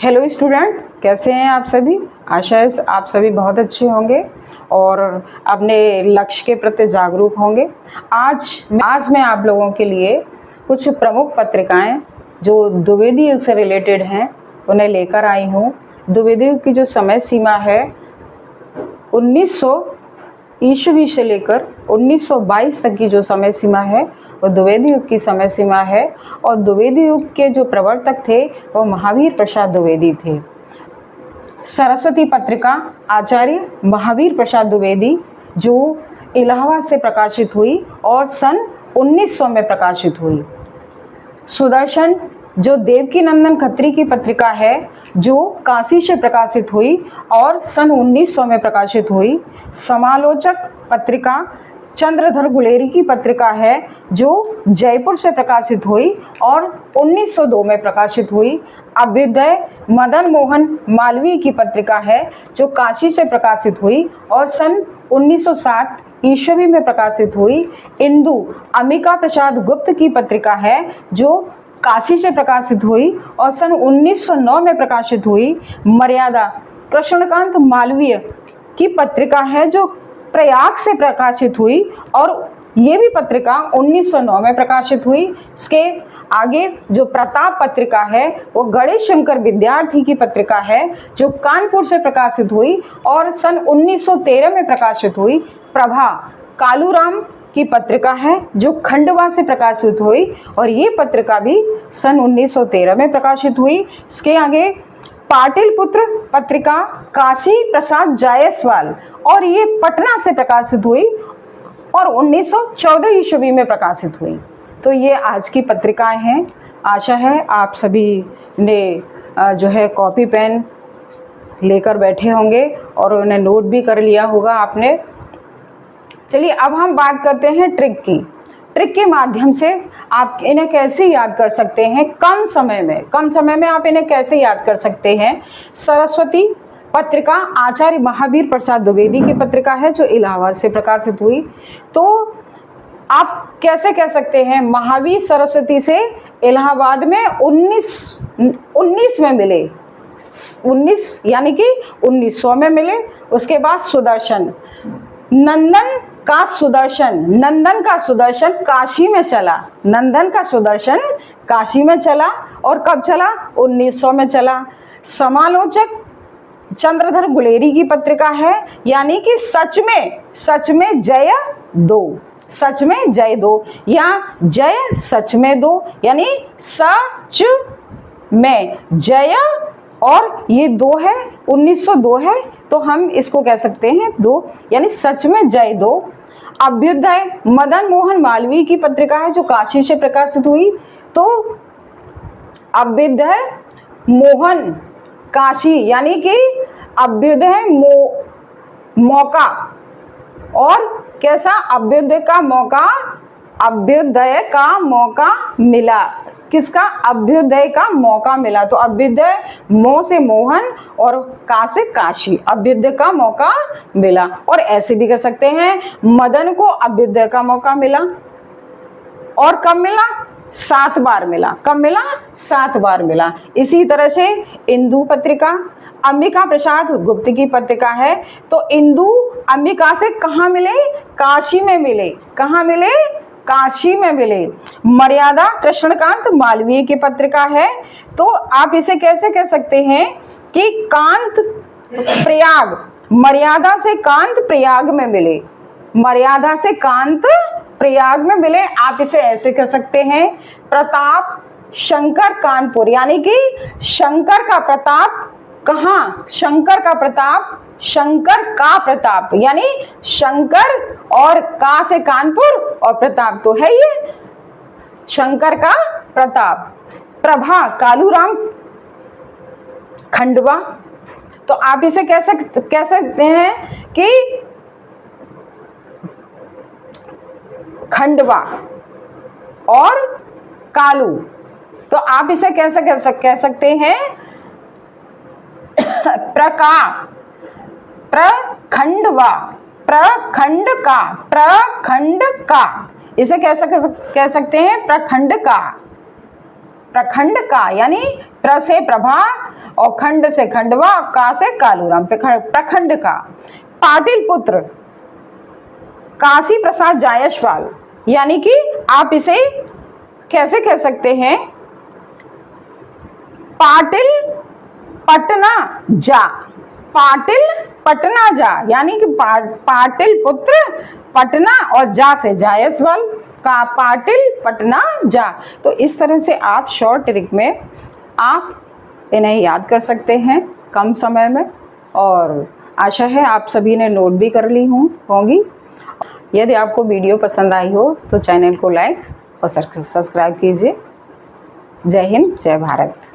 Hello student, कैसे हैं आप सभी। आशा है आप सभी बहुत अच्छे होंगे और अपने लक्ष्य के प्रति जागरूक होंगे। आज मैं आप लोगों के लिए कुछ प्रमुख पत्रिकाएं जो द्विवेदी युग से रिलेटेड हैं उन्हें लेकर आई हूँ। द्विवेदी युग की जो समय सीमा है 1900 ईस्वी से लेकर 1922 तक की जो समय सीमा है वो द्विवेदी युग की समय सीमा है। और द्विवेदी युग के जो प्रवर्तक थे वो महावीर प्रसाद द्विवेदी थे। सरस्वती पत्रिका आचार्य महावीर प्रसाद द्विवेदी जो इलाहाबाद से प्रकाशित हुई और सन 1900 में प्रकाशित हुई। सुदर्शन जो देवकी नंदन खत्री की पत्रिका है जो काशी से प्रकाशित हुई और सन 1900 में प्रकाशित हुई। समालोचक पत्रिका चंद्रधर गुलेरी की पत्रिका है जो जयपुर से प्रकाशित हुई और 1902 में प्रकाशित हुई। अभ्युदय मदन मोहन मालवीय की पत्रिका है जो काशी से प्रकाशित हुई और सन 1907 ईस्वी में प्रकाशित हुई। इंदु अंबिका प्रसाद गुप्त की पत्रिका है जो काशी से प्रकाशित हुई और सन 1909 में प्रकाशित हुई। मर्यादा कृष्णकांत मालवीय की पत्रिका है जो प्रयाग से प्रकाशित हुई और ये भी पत्रिका 1909 में प्रकाशित हुई। इसके आगे जो प्रताप पत्रिका है वो गणेश शंकर विद्यार्थी की पत्रिका है जो कानपुर से प्रकाशित हुई और सन 1913 में प्रकाशित हुई। प्रभा कालूराम की पत्रिका है जो खंडवा से प्रकाशित हुई और ये पत्रिका भी सन 1913 में प्रकाशित हुई। इसके आगे पाटिलपुत्र पत्रिका काशी प्रसाद जायसवाल और ये पटना से प्रकाशित हुई और 1914 ईस्वी में प्रकाशित हुई। तो ये आज की पत्रिकाएं हैं। आशा है आप सभी ने जो है कॉपी पेन लेकर बैठे होंगे और उन्हें नोट भी कर लिया होगा आपने। चलिए अब हम बात करते हैं ट्रिक की। ट्रिक के माध्यम से आप इन्हें कैसे याद कर सकते हैं कम समय में आप इन्हें कैसे याद कर सकते हैं। सरस्वती पत्रिका आचार्य महावीर प्रसाद द्विवेदी की पत्रिका है जो इलाहाबाद से प्रकाशित हुई। तो आप कैसे कह सकते हैं महावीर सरस्वती से इलाहाबाद में 19 में मिले, 19 यानी कि 1900 में मिले। उसके बाद सुदर्शन नंदन का सुदर्शन काशी में चला। नंदन का सुदर्शन काशी में चला और कब चला? 1900 में चला। समालोचक चंद्रधर गुलेरी की पत्रिका है यानी कि सच में जय दो या जय सच में दो यानी सच में जय और ये दो है 1902 है तो हम इसको कह सकते हैं दो यानी सच में जय दो। अभ्युदय मदन मोहन मालवीय की पत्रिका है जो काशी से प्रकाशित हुई। तो अभ्युदय मोहन काशी यानी कि अभ्युदय मौका और कैसा अभ्युदय का मौका मिला। किसका? अभ्युदय का मौका मिला। तो अभ्युदय मो से मोहन और का से काशी, अभ्युदय का मौका मिला। और ऐसे भी कह सकते हैं मदन को अभ्युदय का मौका मिला और कब मिला? 7 बार मिला। कब मिला? 7 बार मिला। इसी तरह से इंदु पत्रिका अंबिका प्रसाद गुप्त की पत्रिका है तो इंदु अंबिका से कहाँ मिले? काशी में मिले। कहाँ मिले? काशी में मिले। मर्यादा कृष्णकांत मालवीय की पत्रिका है तो आप इसे कैसे कह सकते हैं कि कांत प्रयाग, मर्यादा से कांत प्रयाग में मिले। मर्यादा से कांत प्रयाग में मिले। आप इसे ऐसे कह सकते हैं प्रताप शंकर कानपुर यानी कि शंकर का प्रताप कहाँ? शंकर का प्रताप यानी शंकर और का से कानपुर और प्रताप तो है ये शंकर का प्रताप। प्रभा कालूराम खंडवा तो आप इसे कह सकते हैं कि खंडवा और कालू तो आप इसे कैसे कह सकते हैं प्रखंड का इसे कैसे कह सकते हैं प्रखंड का। प्रखंड का, यानी प्र से प्रभा और खंड से खंडवा, का से कालूराम, प्रखंड का। पाटिल पुत्र काशी प्रसाद जायसवाल, यानी कि आप इसे कैसे कह सकते हैं, पाटिल पटना जा, पाटिल पटना जा, यानी कि पाटिल पुत्र पटना और जा से जायसवाल का, पाटिल पटना जा। तो इस तरह से आप शॉर्ट ट्रिक में आप इन्हें याद कर सकते हैं कम समय में, और आशा है आप सभी ने नोट भी कर ली होंगी। यदि आपको वीडियो पसंद आई हो तो चैनल को लाइक और सब्सक्राइब कीजिए। जय हिंद, जय भारत।